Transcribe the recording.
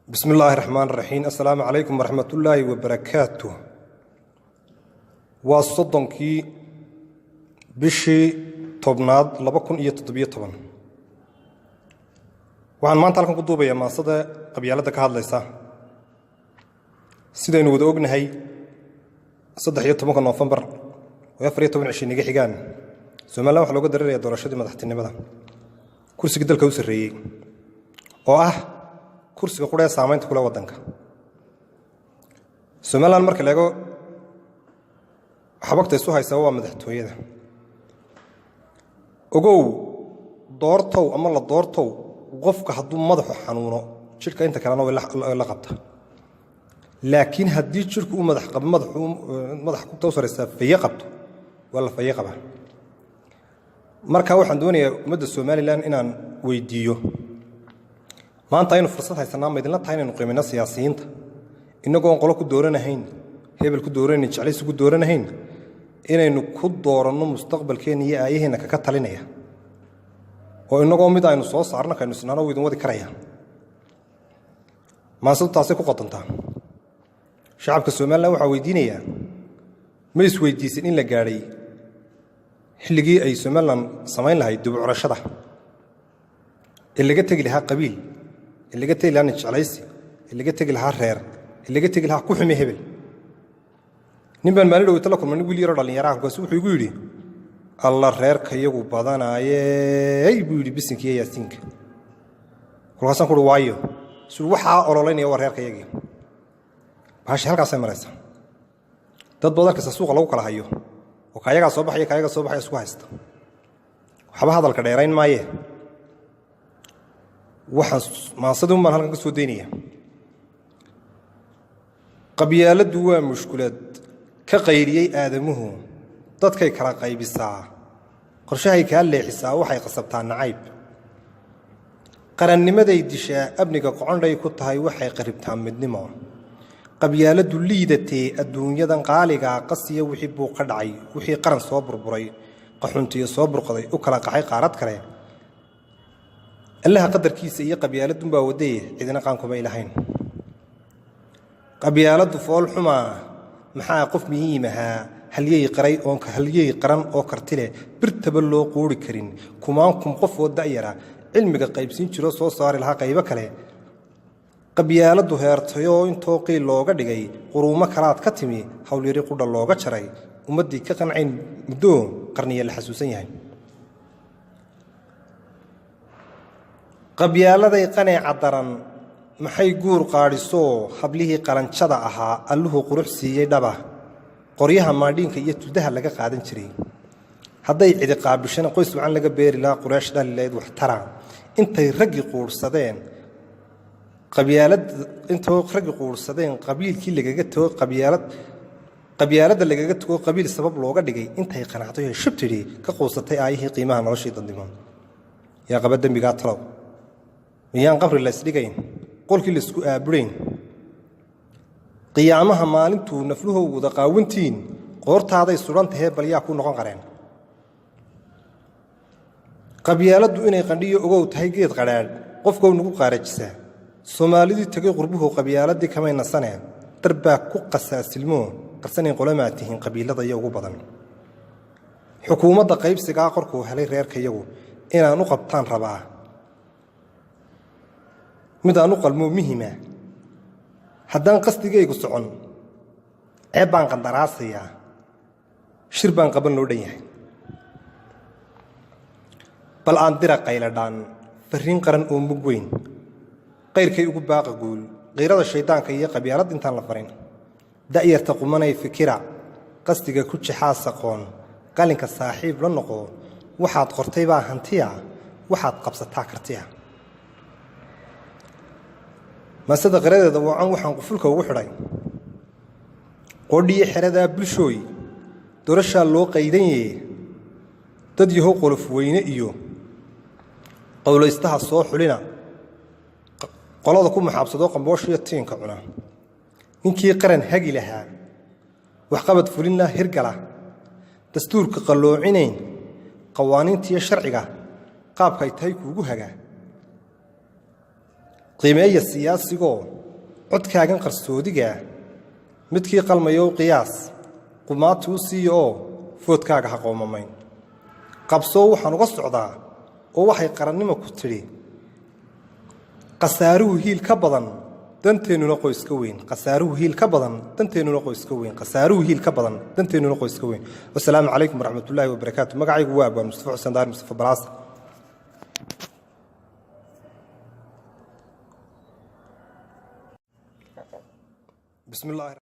بسم الله الرحمن الرحيم السلام عليكم ورحمة الله وبركاته والصدنكي بشي طبناد لبكون تطبيع طبن وعن ما انتالكم قدوبة يا ما صدى قبيالة كهاد ليسا سيدا ينود اوغن هاي صدح يطبنك نوفمبر ويفر يطبن 20 نيجي حيقان سوما الله وحلو قدر يا دورة شدي مدحتين نبدا كرسي قدل كوسر ريي kursiga qudhee saamaynta kula wadanka Soomaaliland marka laga xabagta isu haysa waa madaxtooyada ogow doortow ama la doortow qofka hadduu madaxu xanuuno jirka inta kalena way la qabta laakiin haddii jirku uu madax ku tawsaraysa fiye qabto wala fiye qaba marka waxaan doonayaa ummadda Soomaaliland inaan weydiiyo maanta aynu fursad haysanaa ma idinla tahay inaynu qiimayno siyaasiyiinta inagoo qolo ku dooranahayn hebel ku dooranayn jeclays ku dooranahayn inaynu ku dooranno mustaqbalkeena iyo aayaheena ka talinaya oo inagoo mid aynu soo saarno kaynu isnaano idin wadi karaya maasad taasi ku qodantaa shacabka Soomaaliland waxa weydiinaya ma is weydiisin in la gaaray xilligii ay Soomaaliland samayn lahayd dib u curashada اللي قلت لها قبيل اللي قلت لها نجعليسي اللي قلت لها رير اللي قلت لها كوحمي هبل نبان مالي لو يطلقوا من يقول يرى اللي يراهم كسوح يقول لي الله رير كيغو بدانا اي بيقول بسنك يا ياسينك كل غاسان كل وايو سو وحا اورولين يا رير كيغي باش halka samaraysa dad badan ka suuqa lagu kala hayo oo kayaga soo baxay isku haysta waxba hadalka dheerayn maaye waxaan maasadum ma halkan ka soo deynaya qabyaaladu waa mushkilad ka qayriyay aadamuhu dadkay kala qaybisaa qorshahay ka leexisaa waxay qasabtaa nacayb qarannimaday dishaa abniga qoconday ku tahay waxay qaribtaa midnimo qabyaaladu liidatay adduunyadan qaaliga qasiya wixii buu ka dhacay wixii qaran soo burburay qaxuntiyo soo burqaday u kala qaxay qaarad kale الله قدر كيس إيه قبيلة باودية إذا قانكم إلهين قبيلة فول حما محا قف مهيمها هل يقرأ أو هل يقرن أو كرتله برتبلو قول كرين كمانكم قف والدائرة علمك قيبسين شرو صار لها قيبة كله قبيلة هرتيو إن توقي لوجا دقي قروما كرات كتمي حول يريقود اللوجا شري ومدي كقن عين بدون قرنية الحسوسية qabyaalada qanay daran maxay guur qaadiso hablihii qalanjada ahaa alluhu qurux siiyay dhaba qoryaha maadhiinka iyo tudaha laga qaadan jiray haday cid qaabishana qoys wacan laga beeri la quraash dhalileed wax tara intay ragi quursadeen qabiilkii lagaga too qabyaalada lagaga too qabiil sabab looga dhigay intay qanacdo ee shubtiri ka qoosatay aayihii qiimaha noloshii dandimo yaa qabad dambiga talow miyaan qabri la isdhigayn qolkii la isku aabureen qiyaamaha maalintuu nafluhooda qaawintiin qoortaaday surantahay bal yaa ku noqon qareen qabyaaladu inay qandhiyo ogow tahay geed qadhaadh qofkoo nagu qaarajisa Soomaalidii tagay qurbuhu qabyaaladii kamay nasaneen darbaa ku qasaasilmo qarsanay qolamaatihiin qabiilada iyo ugu badan xukuumadda qaybsiga qorku helay reerka iyagu inaan u qabtaan rabaa midaan u qalmo muhiima haddaan qasdigaygu socon baan qandaraasaya shir baan qaban loo dhan yahay bal aan dira qayladhaan fariin qaran oo mug weyn qayrkay ugu baaqa guul qeyrada shaydaanka iyo qabyaalad intaan la farin da'yarta qumanay fikira qasdiga ku jixaas aqoon qalinka saaxiib la noqo waxaad qortay baa hantiya waxaad qabsataa kartiya masada qaradeeda waxaan qufulka ugu xidhay qodhiye xirada bulshooy doorasha loo qaydanyay dad yahow qolof weyne iyo qowlaystaha soo xulina qolada ku maxaabsado qambooshiyo tiinka cuna ninkii qaran hagi lahaa wax qabad fulina hirgala dastuurka qalloocinayn qawaaniinta iyo sharciga qaabka ay tahay kuugu hagaa qiimeeya siyaasigoo codkaagan qarsoodiga midkii qalmayo qiyaas qumaatu u siiyo oo foodkaaga ha qoomamayn qabsoo waxaan uga socdaa oo waxay qarannimo ku tidhi qasaaruhu hiil ka badan danteennuna qoyska weyn qasaaruhu hiil ka badan danteennuna qoyska weyn qasaaruhu hiil ka badan danteennuna qoyska weyn wassalaamu calaykum waraxmatullaahi wabarakaatu magacaygu waa abwaan mustafa xuseen daar mustafa balaasa بسم الله